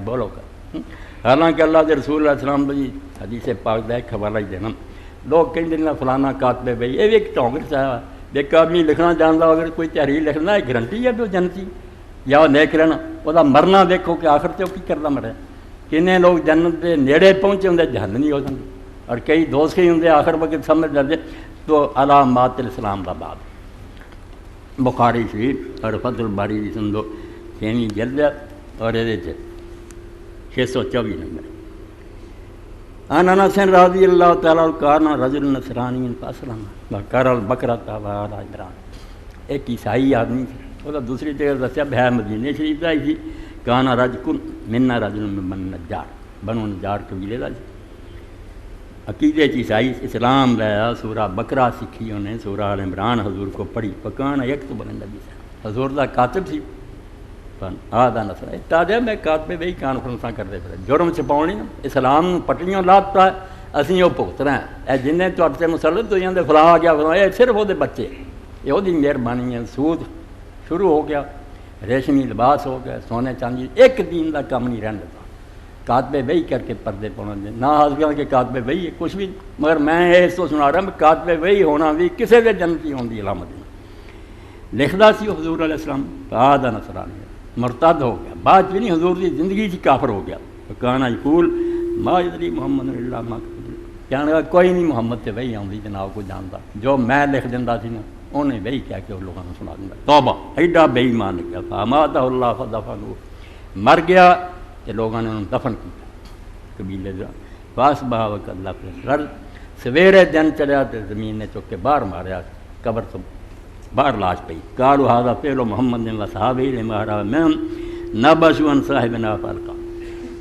بولو کر حالانکہ اللہ کے رسول علیہ السلام جی حدیث پاک دا ایک حوالہ ہی دینا لوگ کہیں نا فلانا کاتب بھائی یہ بھی ایک ٹونگر چاہا ایک آدمی لکھنا جانتا اگر کوئی تحریر لکھنا ایک گرنٹی ہے بھی وہ جنتی یا وہ نیک رہنا وہ مرنا دیکھو کہ آخر سے وہ کی کرتا مرے کنے لوگ جنت کے نیڑے پہنچے ہوں جہنم نہیں ہو جاتے اور کئی دوست ہی ہوں آخر وقت سمجھ جاتے تو علامات الاسلام دا باب بخاری شریف اور فتح الباری دی سن دو 6ویں جلد اور یہ 624 نمبر ان انس رضی اللہ تعالیٰ کان رجل نصرانی فاسلم وکر البقرۃ وعلی عمران ایک عیسائی آدمی تھا وہ دوسری جگہ دسیا ہے مدینہ شریف کا ہی کان رجل منا رجل من نجار بنو نجار قبیلے کا عقیدے عیسائی اسلام لایا سورہ بقرہ سیکھی انہیں سورہ آل عمران حضور کو پڑھی پکان یکتب النبی حضور دا کاتب سی آدھا نسل تاجہ میں کاتب بھائی کانفرنساں کرتے پھر جرم چھپاؤنی نا اسلام پٹڑیاں لاتا ہے اسی وہ بھگت رہے ہیں اے جنہیں تو مسلط تو جاتے فلاں آ گیا فلاں یہ صرف وہ بچے یہ وہ مہربانی ہے سود شروع ہو گیا ریشمی لباس ہو گیا سونے چاندی ایک دین کا کم نہیں رہن دیتا کاتب بھائی کر کے پردے پاؤنا دے نہ حاضر کہ کاتب بھائی کچھ بھی مگر میں اس تو سنا رہا میں کاتب بھائی ہونا بھی کسی کے جنتی ہونے کی علامت نہیں لکھدا سی حضور علیہ السلام آدھا نصرانی مرتد ہو گیا بعد بھی نہیں حضور کی زندگی سے کافر ہو گیا کہنا یقول ما یدری محمد اللہ ما کہنے لگا کوئی نہیں محمد سے وہی آؤں جناب کو جانتا جو میں لکھ دینا سی نا انہیں وہی کہہ کے لوگوں نے سنا دیا توبہ ایڈا بے ایمان کیا فاماتہ اللہ فدفنہ مر گیا کہ لوگوں نے انہوں دفن کیا قبیلے باس بہا وقت اللہ پر سویرے دن چڑھیا تو زمین نے چک کے باہر ماریا قبر تو باہر لاش پئی قالوا هذا فعل محمد وصحابہ لما رأى منهم نبشوا عن صاحبنا فرقا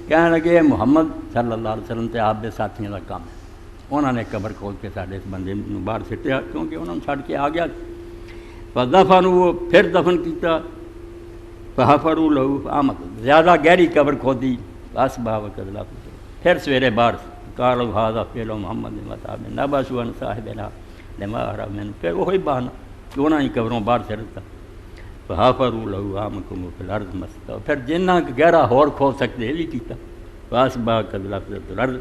کہنے لگے محمد صلی اللہ علیہ وسلم تے آپ دے ساتھیوں کا کام ہے انہوں نے قبر کھول کے ساڈے اس بندے نوں باہر سٹیا کیونکہ انہوں نے چھڈ کے آ گیا فدفنوا پھر دفن کیتا فحفروا له آمد زیادہ گہری قبر کھودی اصبح وقت اللہ پھر سویرے باہر قالوا هذا فعل محمد وصحابہ نبشوا عن صاحبنا لما رأى منهم پھر وہی بہانا کیوں ہی قبروں باہر چڑھتا فحافروا له عامكم في الارض مستا پھر جنہ گہرا ہور کھول سکتے یہ بھی کیتا فاصبح قد لفظت الارض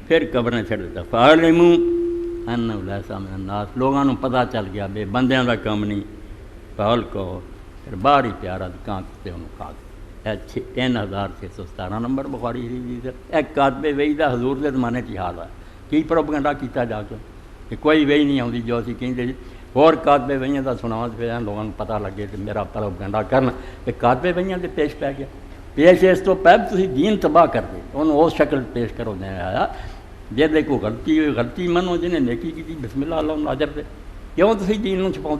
پھر قبریں چھڑ دیتا فعلموا انه ليس من الناس لوگوں کو پتہ چل گیا بے بندیاں دا کام نہیں پہل کو پھر باہر ہی پیارا کہاں کتے انہوں کھا گئے 3617 نمبر بخاری شریف ایک کاتب وہی دا حضور دے زمانے کی حال ہے کی پروپیگنڈا کیتا جا کے کہ کوئی وہی نہیں آتی جو اسی کہیں اور کاتب وہیاں کا سناوا پہ لوگوں کو پتہ لگے کہ میرا پروپیگنڈا کرنا کہ کاتب وہیاں سے پیش پی گیا پیش اس تو پہلے تھی دین تباہ کر دے انہوں اس شکل پیش کرو دیں آیا جی کوئی غلطی ہوئی غلطی منو جنہیں نیکی کی بسم اللہ اللہ اجر دے کیوں تھی دین چھپاؤ